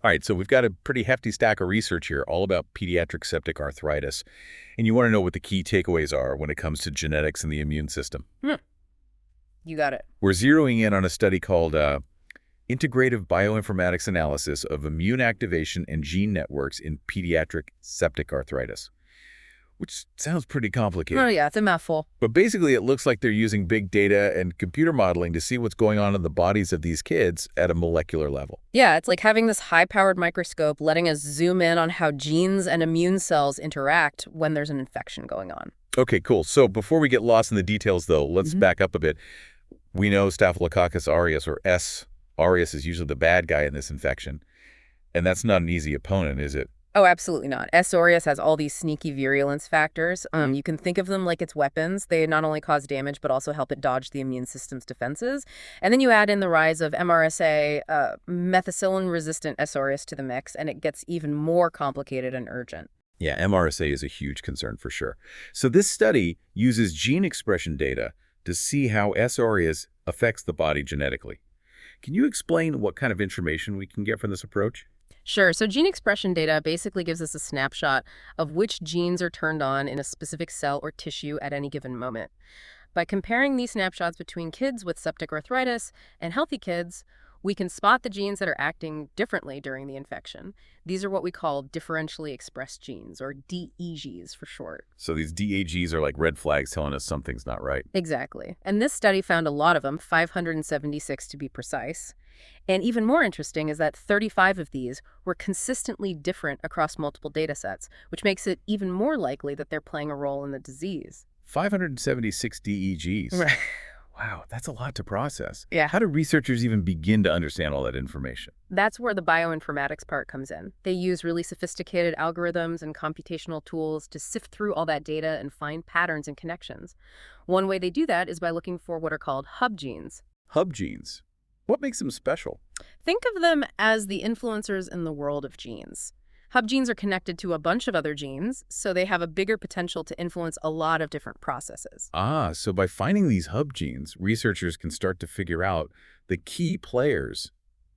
All right, so we've got a pretty hefty stack of research here, all about pediatric septic arthritis. And you want to know what the key takeaways are when it comes to genetics and the immune system. You got it. We're zeroing in on a study called Integrative Bioinformatics Analysis of Immune Activation and Gene Networks in Pediatric Septic Arthritis, which sounds pretty complicated. Oh, yeah, it's a mouthful. But basically, it looks like they're using big data and computer modeling to see what's going on in the bodies of these kids at a molecular level. Yeah, it's like having this high-powered microscope letting us zoom in on how genes and immune cells interact when there's an infection going on. Okay, cool. So before we get lost in the details, though, let's back up a bit. We know Staphylococcus aureus, or S. aureus, is usually the bad guy in this infection. And that's not an easy opponent, is it? Oh, absolutely not. S. aureus has all these sneaky virulence factors. You can think of them like its weapons. They not only cause damage, but also help it dodge the immune system's defenses. And then you add in the rise of MRSA, methicillin-resistant S. aureus to the mix, and it gets even more complicated and urgent. Yeah, MRSA is a huge concern for sure. So this study uses gene expression data to see how S. aureus affects the body genetically. Can you explain what kind of information we can get from this approach? Sure. So gene expression data basically gives us a snapshot of which genes are turned on in a specific cell or tissue at any given moment. By comparing these snapshots between kids with septic arthritis and healthy kids, we can spot the genes that are acting differently during the infection. These are what we call differentially expressed genes, or DEGs for short. So these DAGs are like red flags telling us something's not right. Exactly. And this study found a lot of them, 576 to be precise. And even more interesting is that 35 of these were consistently different across multiple data sets, which makes it even more likely that they're playing a role in the disease. 576 DEGs. Right. Wow, that's a lot to process. Yeah. How do researchers even begin to understand all that information? That's where the bioinformatics part comes in. They use really sophisticated algorithms and computational tools to sift through all that data and find patterns and connections. One way they do that is by looking for what are called hub genes. Hub genes. What makes them special? Think of them as the influencers in the world of genes. Hub genes are connected to a bunch of other genes, so they have a bigger potential to influence a lot of different processes. Ah, so by finding these hub genes, researchers can start to figure out the key players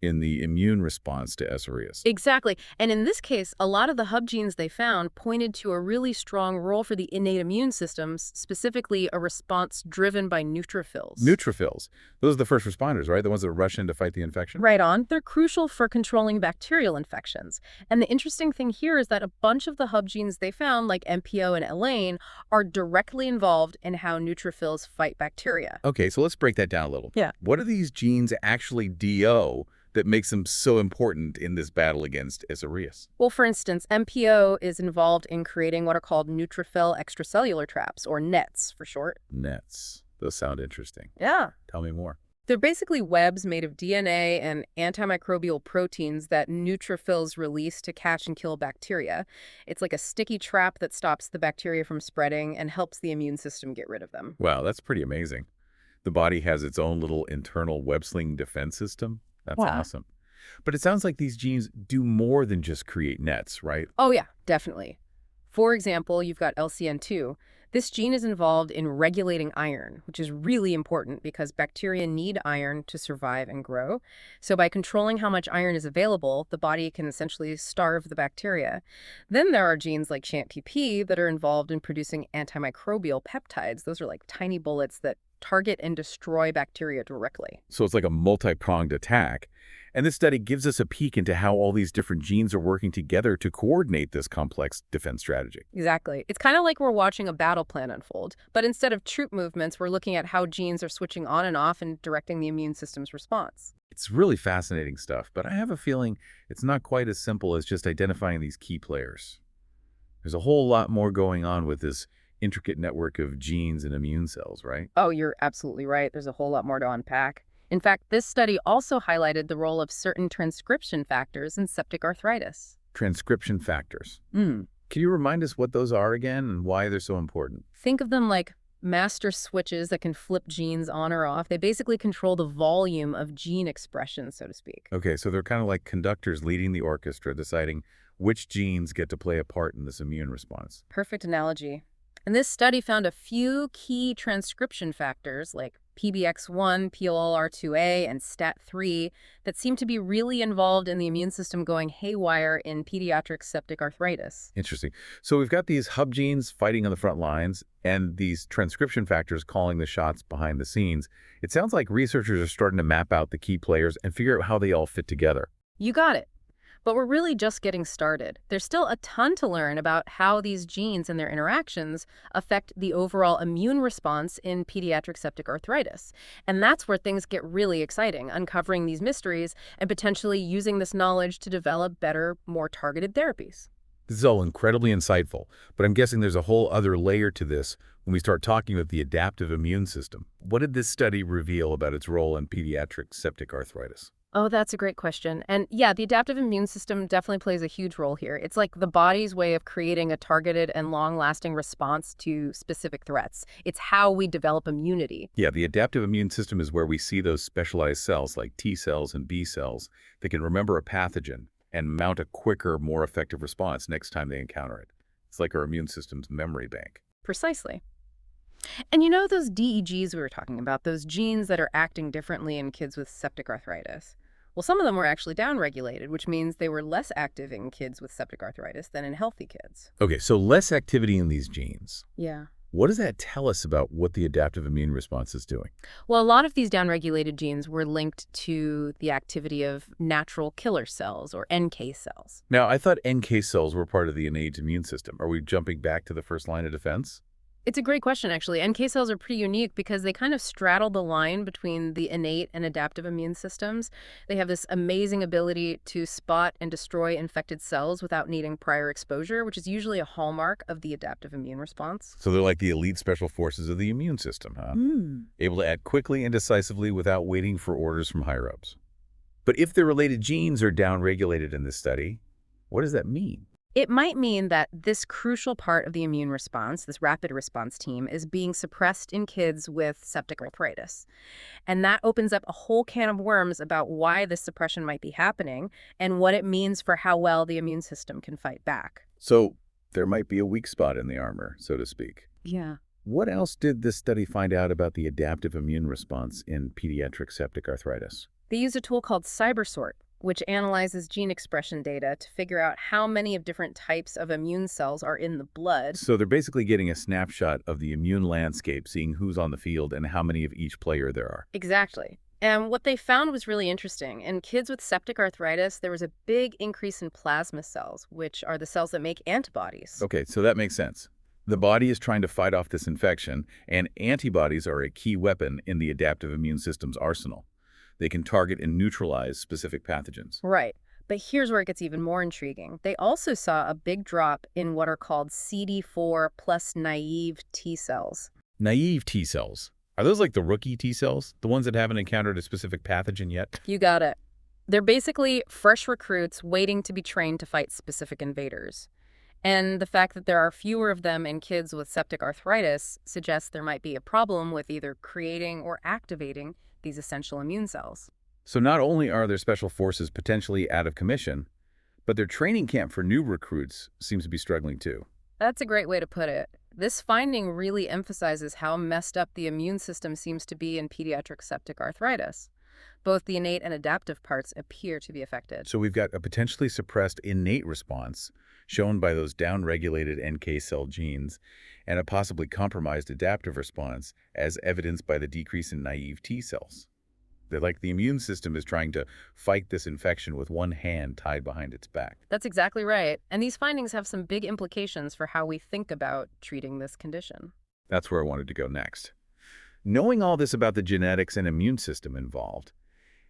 in the immune response to S. aureus. Exactly. And in this case, a lot of the hub genes they found pointed to a really strong role for the innate immune systems, specifically a response driven by neutrophils. Neutrophils. Those are the first responders, right? The ones that rush in to fight the infection? Right on. They're crucial for controlling bacterial infections. And the interesting thing here is that a bunch of the hub genes they found, like MPO and ELANE, are directly involved in how neutrophils fight bacteria. Okay, so let's break that down a little. Yeah. What do these genes actually do that makes them so important in this battle against S. aureus? Well, for instance, MPO is involved in creating what are called neutrophil extracellular traps, or nets for short. Nets. Those sound interesting. Yeah. Tell me more. They're basically webs made of DNA and antimicrobial proteins that neutrophils release to catch and kill bacteria. It's like a sticky trap that stops the bacteria from spreading and helps the immune system get rid of them. Wow, that's pretty amazing. The body has its own little internal web-sling defense system. That's awesome. But it sounds like these genes do more than just create nets, right? Oh, yeah, definitely. For example, you've got LCN2. This gene is involved in regulating iron, which is really important because bacteria need iron to survive and grow. So by controlling how much iron is available, the body can essentially starve the bacteria. Then there are genes like SHANTPP that are involved in producing antimicrobial peptides. Those are like tiny bullets that target and destroy bacteria directly. So it's like a multi-pronged attack. And this study gives us a peek into how all these different genes are working together to coordinate this complex defense strategy. Exactly. It's kind of like we're watching a battle plan unfold. But instead of troop movements, we're looking at how genes are switching on and off and directing the immune system's response. It's really fascinating stuff, but I have a feeling it's not quite as simple as just identifying these key players. There's a whole lot more going on with this intricate network of genes and immune cells, right? Oh, you're absolutely right. There's a whole lot more to unpack. In fact, this study also highlighted the role of certain transcription factors in septic arthritis. Transcription factors. Can you remind us what those are again and why they're so important? Think of them like master switches that can flip genes on or off. They basically control the volume of gene expression, so to speak. Okay, so they're kind of like conductors leading the orchestra, deciding which genes get to play a part in this immune response. Perfect analogy. And this study found a few key transcription factors like PBX1, PLR2A, and STAT3 that seem to be really involved in the immune system going haywire in pediatric septic arthritis. Interesting. So we've got these hub genes fighting on the front lines and these transcription factors calling the shots behind the scenes. It sounds like researchers are starting to map out the key players and figure out how they all fit together. You got it. But we're really just getting started. There's still a ton to learn about how these genes and their interactions affect the overall immune response in pediatric septic arthritis. And that's where things get really exciting, uncovering these mysteries and potentially using this knowledge to develop better, more targeted therapies. This is all incredibly insightful, but I'm guessing there's a whole other layer to this when we start talking about the adaptive immune system. What did this study reveal about its role in pediatric septic arthritis? Oh, that's a great question. And yeah, the adaptive immune system definitely plays a huge role here. It's like the body's way of creating a targeted and long-lasting response to specific threats. It's how we develop immunity. Yeah, the adaptive immune system is where we see those specialized cells like T cells and B cells that can remember a pathogen and mount a quicker, more effective response next time they encounter it. It's like our immune system's memory bank. Precisely. And you know those DEGs we were talking about, those genes that are acting differently in kids with septic arthritis? Well, some of them were actually downregulated, which means they were less active in kids with septic arthritis than in healthy kids. Okay, so less activity in these genes. Yeah. What does that tell us about what the adaptive immune response is doing? Well, a lot of these downregulated genes were linked to the activity of natural killer cells, or NK cells. Now, I thought NK cells were part of the innate immune system. Are we jumping back to the first line of defense? It's a great question, actually. NK cells are pretty unique because they kind of straddle the line between the innate and adaptive immune systems. They have this amazing ability to spot and destroy infected cells without needing prior exposure, which is usually a hallmark of the adaptive immune response. So they're like the elite special forces of the immune system, huh? Able to act quickly and decisively without waiting for orders from higher-ups. But if the related genes are downregulated in this study, what does that mean? It might mean that this crucial part of the immune response, this rapid response team, is being suppressed in kids with septic arthritis. And that opens up a whole can of worms about why this suppression might be happening and what it means for how well the immune system can fight back. So there might be a weak spot in the armor, so to speak. Yeah. What else did this study find out about the adaptive immune response in pediatric septic arthritis? They used a tool called CyberSort, which analyzes gene expression data to figure out how many of different types of immune cells are in the blood. So they're basically getting a snapshot of the immune landscape, seeing who's on the field and how many of each player there are. Exactly. And what they found was really interesting. In kids with septic arthritis, there was a big increase in plasma cells, which are the cells that make antibodies. Okay, so that makes sense. The body is trying to fight off this infection, and antibodies are a key weapon in the adaptive immune system's arsenal. They can target and neutralize specific pathogens. Right. But here's where it gets even more intriguing. They also saw a big drop in what are called CD4 plus naive T cells. Naive T cells. Are those like the rookie T cells? The ones that haven't encountered a specific pathogen yet? You got it. They're basically fresh recruits waiting to be trained to fight specific invaders. And the fact that there are fewer of them in kids with septic arthritis suggests there might be a problem with either creating or activating these essential immune cells. So not only are their special forces potentially out of commission, but their training camp for new recruits seems to be struggling too. That's a great way to put it. This finding really emphasizes how messed up the immune system seems to be in pediatric septic arthritis. Both the innate and adaptive parts appear to be affected. So we've got a potentially suppressed innate response shown by those downregulated NK cell genes and a possibly compromised adaptive response as evidenced by the decrease in naive T cells. They're like the immune system is trying to fight this infection with one hand tied behind its back. That's exactly right. And these findings have some big implications for how we think about treating this condition. That's where I wanted to go next. Knowing all this about the genetics and immune system involved,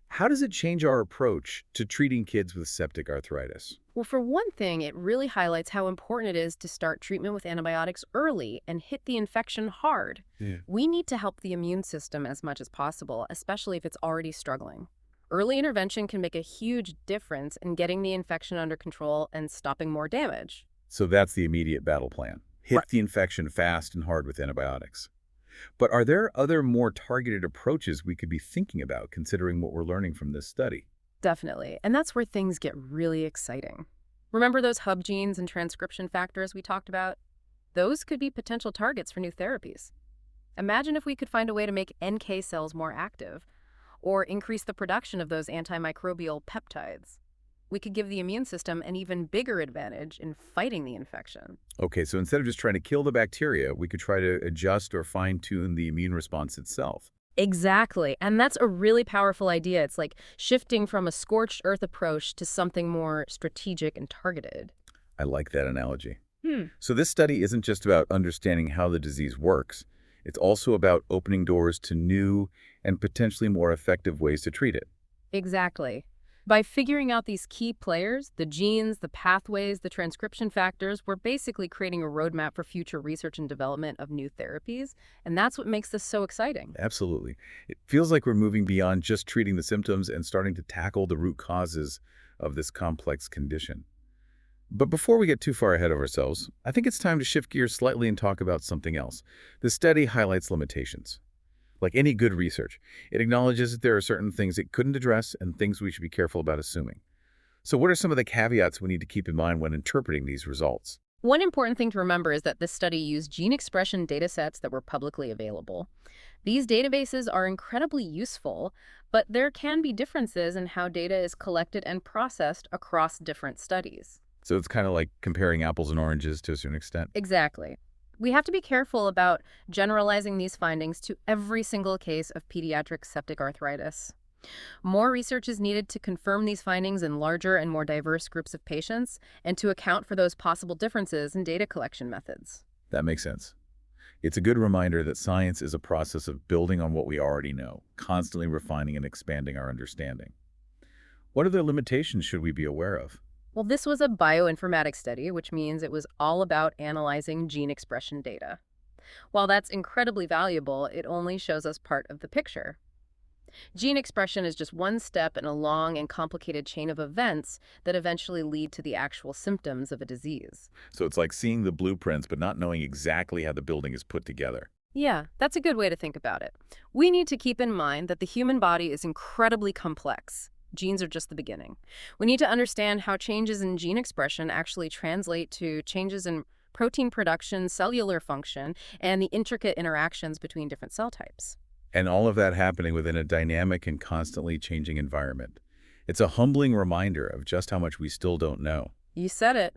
how does it change our approach to treating kids with septic arthritis? Well, for one thing, it really highlights how important it is to start treatment with antibiotics early and hit the infection hard. Yeah. We need to help the immune system as much as possible, especially if it's already struggling. Early intervention can make a huge difference in getting the infection under control and stopping more damage. So that's the immediate battle plan. Hit Right. the infection fast and hard with antibiotics. But are there other more targeted approaches we could be thinking about considering what we're learning from this study? Definitely. And that's where things get really exciting. Remember those hub genes and transcription factors we talked about? Those could be potential targets for new therapies. Imagine if we could find a way to make NK cells more active, or increase the production of those antimicrobial peptides. We could give the immune system an even bigger advantage in fighting the infection. Okay, so instead of just trying to kill the bacteria, we could try to adjust or fine-tune the immune response itself. Exactly. And that's a really powerful idea. It's like shifting from a scorched earth approach to something more strategic and targeted. I like that analogy. Hmm. So this study isn't just about understanding how the disease works. It's also about opening doors to new and potentially more effective ways to treat it. Exactly. By figuring out these key players, the genes, the pathways, the transcription factors, we're basically creating a roadmap for future research and development of new therapies. And that's what makes this so exciting. Absolutely. It feels like we're moving beyond just treating the symptoms and starting to tackle the root causes of this complex condition. But before we get too far ahead of ourselves, I think it's time to shift gears slightly and talk about something else. The study highlights limitations. Like any good research, it acknowledges that there are certain things it couldn't address and things we should be careful about assuming. So what are some of the caveats we need to keep in mind when interpreting these results? One important thing to remember is that this study used gene expression datasets that were publicly available. These databases are incredibly useful, but there can be differences in how data is collected and processed across different studies. So it's kind of like comparing apples and oranges to a certain extent. Exactly. We have to be careful about generalizing these findings to every single case of pediatric septic arthritis. More research is needed to confirm these findings in larger and more diverse groups of patients and to account for those possible differences in data collection methods. That makes sense. It's a good reminder that science is a process of building on what we already know, constantly refining and expanding our understanding. What other limitations should we be aware of? Well, this was a bioinformatics study, which means it was all about analyzing gene expression data. While that's incredibly valuable, it only shows us part of the picture. Gene expression is just one step in a long and complicated chain of events that eventually lead to the actual symptoms of a disease. So it's like seeing the blueprints but not knowing exactly how the building is put together. Yeah, that's a good way to think about it. We need to keep in mind that the human body is incredibly complex. Genes are just the beginning. We need to understand how changes in gene expression actually translate to changes in protein production, cellular function, and the intricate interactions between different cell types. And all of that happening within a dynamic and constantly changing environment. It's a humbling reminder of just how much we still don't know. You said it.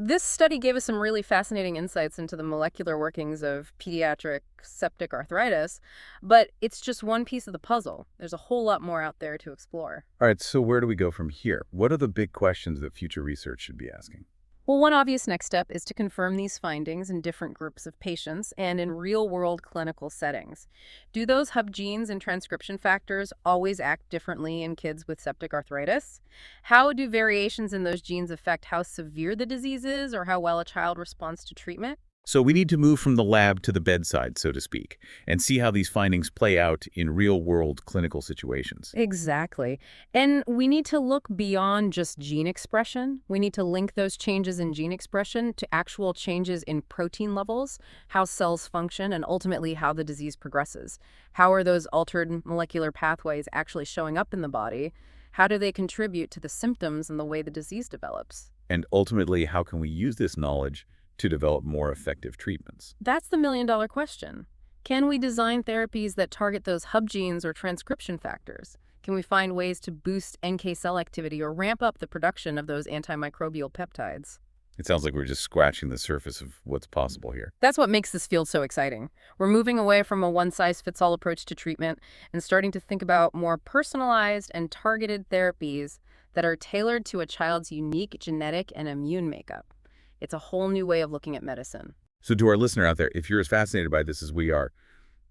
This study gave us some really fascinating insights into the molecular workings of pediatric septic arthritis, but it's just one piece of the puzzle. There's a whole lot more out there to explore. All right, so where do we go from here? What are the big questions that future research should be asking? Well, one obvious next step is to confirm these findings in different groups of patients and in real-world clinical settings. Do those hub genes and transcription factors always act differently in kids with septic arthritis? How do variations in those genes affect how severe the disease is or how well a child responds to treatment? So we need to move from the lab to the bedside, so to speak, and see how these findings play out in real-world clinical situations. Exactly. And we need to look beyond just gene expression. We need to link those changes in gene expression to actual changes in protein levels, how cells function, and ultimately how the disease progresses. How are those altered molecular pathways actually showing up in the body? How do they contribute to the symptoms and the way the disease develops? And ultimately, how can we use this knowledge to develop more effective treatments? That's the million-dollar question. Can we design therapies that target those hub genes or transcription factors? Can we find ways to boost NK cell activity or ramp up the production of those antimicrobial peptides? It sounds like we're just scratching the surface of what's possible here. That's what makes this field so exciting. We're moving away from a one-size-fits-all approach to treatment and starting to think about more personalized and targeted therapies that are tailored to a child's unique genetic and immune makeup. It's a whole new way of looking at medicine. So to our listener out there, if you're as fascinated by this as we are,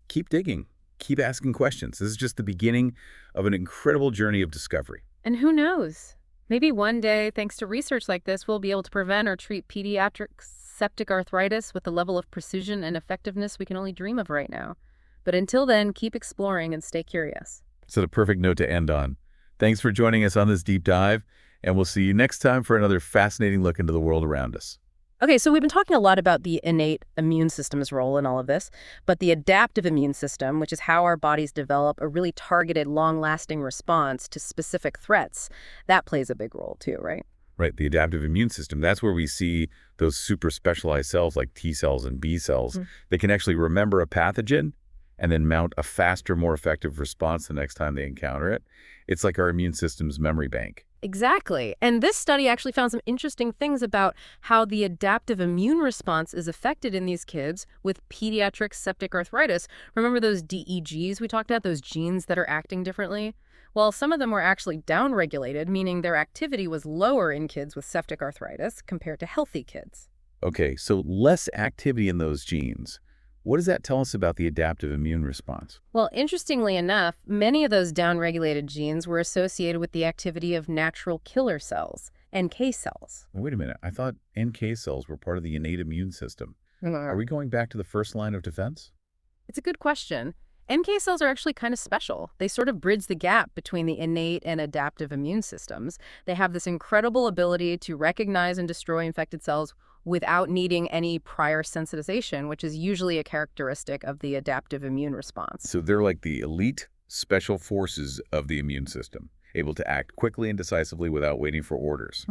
keep digging, keep asking questions. This is just the beginning of an incredible journey of discovery. And who knows? Maybe one day, thanks to research like this, we'll be able to prevent or treat pediatric septic arthritis with the level of precision and effectiveness we can only dream of right now. But until then, keep exploring and stay curious. So the perfect note to end on. Thanks for joining us on this deep dive, and we'll see you next time for another fascinating look into the world around us. Okay, so we've been talking a lot about the innate immune system's role in all of this, but the adaptive immune system, which is how our bodies develop a really targeted, long-lasting response to specific threats, that plays a big role too, right? Right, the adaptive immune system, that's where we see those super specialized cells like T cells and B cells. They can actually remember a pathogen and then mount a faster, more effective response the next time they encounter it. It's like our immune system's memory bank. Exactly. And this study actually found some interesting things about how the adaptive immune response is affected in these kids with pediatric septic arthritis. Remember those DEGs we talked about, those genes that are acting differently? Well, some of them were actually downregulated, meaning their activity was lower in kids with septic arthritis compared to healthy kids. Okay, so less activity in those genes. What does that tell us about the adaptive immune response? Well, interestingly enough, many of those downregulated genes were associated with the activity of natural killer cells, NK cells. Wait a minute, I thought NK cells were part of the innate immune system. Are we going back to the first line of defense? It's a good question. NK cells are actually kind of special. They sort of bridge the gap between the innate and adaptive immune systems. They have this incredible ability to recognize and destroy infected cells without needing any prior sensitization, which is usually a characteristic of the adaptive immune response. So they're like the elite special forces of the immune system, able to act quickly and decisively without waiting for orders.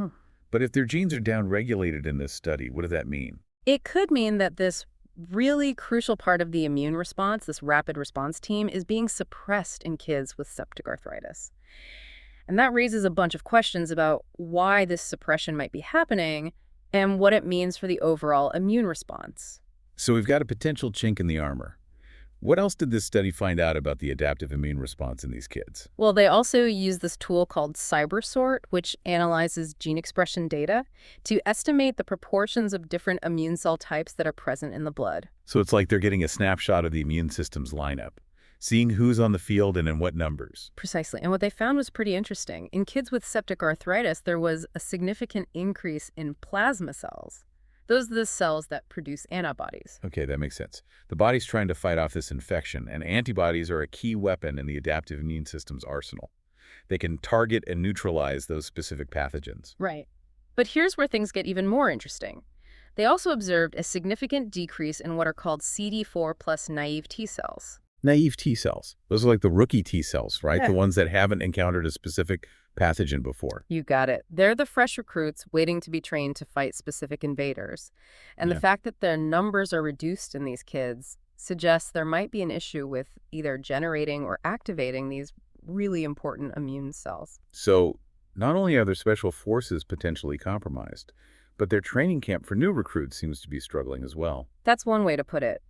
But if their genes are downregulated in this study, what does that mean? It could mean that this really crucial part of the immune response, this rapid response team, is being suppressed in kids with septic arthritis. And that raises a bunch of questions about why this suppression might be happening and what it means for the overall immune response. So we've got a potential chink in the armor. What else did this study find out about the adaptive immune response in these kids? Well, they also use this tool called CyberSort, which analyzes gene expression data to estimate the proportions of different immune cell types that are present in the blood. So it's like they're getting a snapshot of the immune system's lineup, seeing who's on the field and in what numbers. Precisely. And what they found was pretty interesting. In kids with septic arthritis, there was a significant increase in plasma cells. Those are the cells that produce antibodies. Okay, that makes sense. The body's trying to fight off this infection, and antibodies are a key weapon in the adaptive immune system's arsenal. They can target and neutralize those specific pathogens. Right. But here's where things get even more interesting. They also observed a significant decrease in what are called CD4 plus naive T cells. Naive T cells. Those are like the rookie T cells, right? Yeah. The ones that haven't encountered a specific pathogen before. You got it. They're the fresh recruits waiting to be trained to fight specific invaders. And the fact that their numbers are reduced in these kids suggests there might be an issue with either generating or activating these really important immune cells. So not only are their special forces potentially compromised, but their training camp for new recruits seems to be struggling as well. That's one way to put it.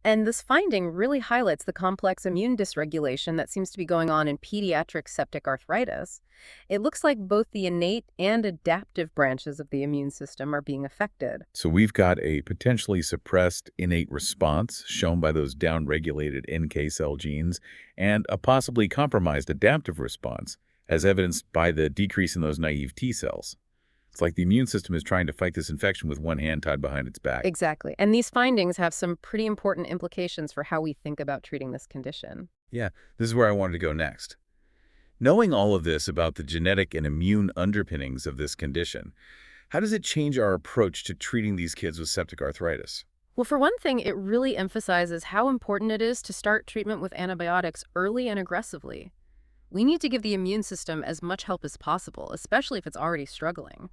And this finding really highlights the complex immune dysregulation that seems to be going on in pediatric septic arthritis. It looks like both the innate and adaptive branches of the immune system are being affected. So we've got a potentially suppressed innate response shown by those downregulated NK cell genes and a possibly compromised adaptive response as evidenced by the decrease in those naive T cells. It's like the immune system is trying to fight this infection with one hand tied behind its back. Exactly. And these findings have some pretty important implications for how we think about treating this condition. Yeah, this is where I wanted to go next. Knowing all of this about the genetic and immune underpinnings of this condition, how does it change our approach to treating these kids with septic arthritis? Well, for one thing, it really emphasizes how important it is to start treatment with antibiotics early and aggressively. We need to give the immune system as much help as possible, especially if it's already struggling.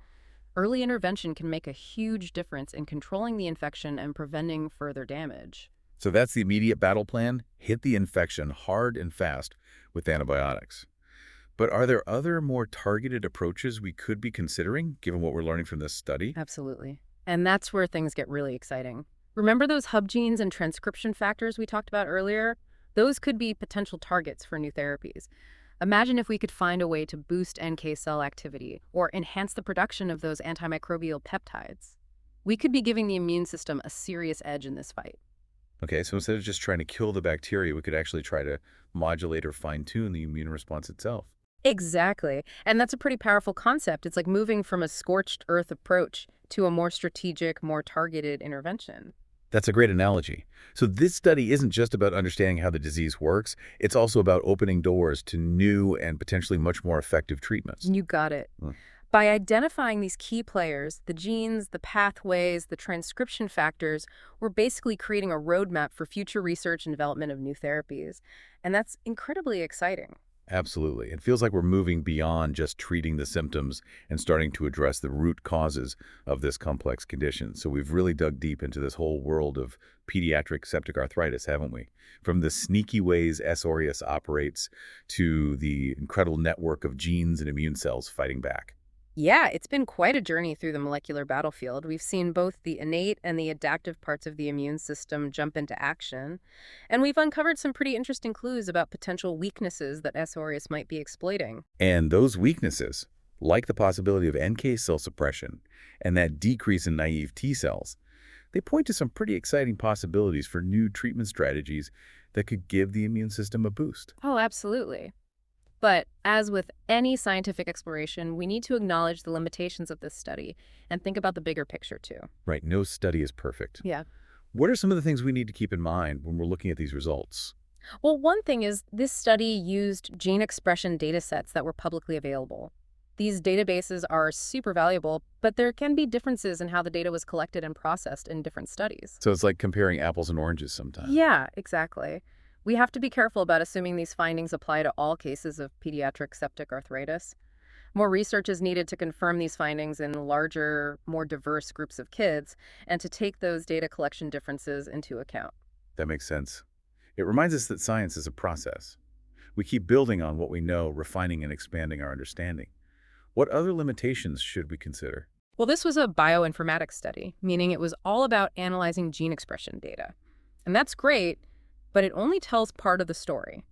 Early intervention can make a huge difference in controlling the infection and preventing further damage. So that's the immediate battle plan. Hit the infection hard and fast with antibiotics. But are there other more targeted approaches we could be considering, given what we're learning from this study? Absolutely. And that's where things get really exciting. Remember those hub genes and transcription factors we talked about earlier? Those could be potential targets for new therapies. Imagine if we could find a way to boost NK cell activity or enhance the production of those antimicrobial peptides. We could be giving the immune system a serious edge in this fight. Okay, so instead of just trying to kill the bacteria, we could actually try to modulate or fine-tune the immune response itself. Exactly. And that's a pretty powerful concept. It's like moving from a scorched earth approach to a more strategic, more targeted intervention. That's a great analogy. So this study isn't just about understanding how the disease works, it's also about opening doors to new and potentially much more effective treatments. You got it. By identifying these key players, the genes, the pathways, the transcription factors, we're basically creating a roadmap for future research and development of new therapies. And that's incredibly exciting. Absolutely. It feels like we're moving beyond just treating the symptoms and starting to address the root causes of this complex condition. So we've really dug deep into this whole world of pediatric septic arthritis, haven't we? From the sneaky ways S. aureus operates to the incredible network of genes and immune cells fighting back. Yeah, it's been quite a journey through the molecular battlefield. We've seen both the innate and the adaptive parts of the immune system jump into action, and we've uncovered some pretty interesting clues about potential weaknesses that S. aureus might be exploiting. And those weaknesses, like the possibility of NK cell suppression and that decrease in naive T cells, they point to some pretty exciting possibilities for new treatment strategies that could give the immune system a boost. Oh, absolutely. But as with any scientific exploration, we need to acknowledge the limitations of this study and think about the bigger picture too. Right, no study is perfect. Yeah. What are some of the things we need to keep in mind when we're looking at these results? Well, one thing is this study used gene expression data sets that were publicly available. These databases are super valuable, but there can be differences in how the data was collected and processed in different studies. So it's like comparing apples and oranges sometimes. Yeah, exactly. We have to be careful about assuming these findings apply to all cases of pediatric septic arthritis. More research is needed to confirm these findings in larger, more diverse groups of kids and to take those data collection differences into account. That makes sense. It reminds us that science is a process. We keep building on what we know, refining and expanding our understanding. What other limitations should we consider? Well, this was a bioinformatics study, meaning it was all about analyzing gene expression data. And that's great, but it only tells part of the story.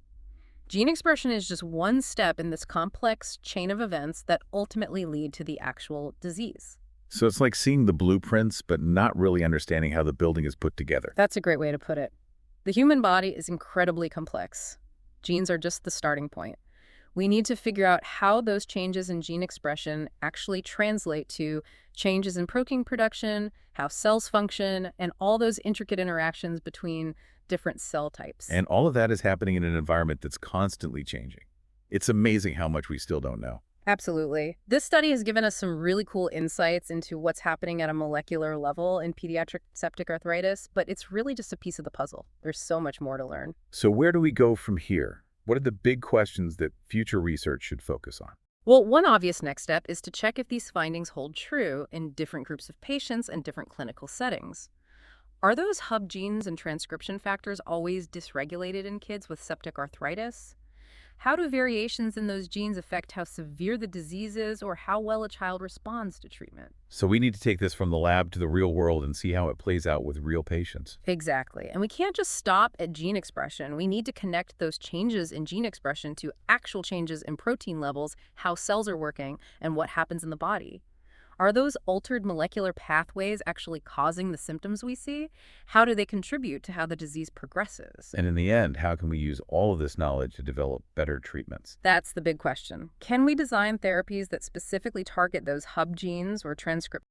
Gene expression is just one step in this complex chain of events that ultimately lead to the actual disease. So it's like seeing the blueprints, but not really understanding how the building is put together. That's a great way to put it. The human body is incredibly complex. Genes are just the starting point. We need to figure out how those changes in gene expression actually translate to changes in protein production, how cells function, and all those intricate interactions between different cell types. And all of that is happening in an environment that's constantly changing. It's amazing how much we still don't know. Absolutely. This study has given us some really cool insights into what's happening at a molecular level in pediatric septic arthritis, but it's really just a piece of the puzzle. There's so much more to learn. So where do we go from here? What are the big questions that future research should focus on? Well, one obvious next step is to check if these findings hold true in different groups of patients and different clinical settings. Are those hub genes and transcription factors always dysregulated in kids with septic arthritis? How do variations in those genes affect how severe the disease is or how well a child responds to treatment? So we need to take this from the lab to the real world and see how it plays out with real patients. Exactly. And we can't just stop at gene expression. We need to connect those changes in gene expression to actual changes in protein levels, how cells are working, and what happens in the body. Are those altered molecular pathways actually causing the symptoms we see? How do they contribute to how the disease progresses? And in the end, how can we use all of this knowledge to develop better treatments? That's the big question. Can we design therapies that specifically target those hub genes or transcript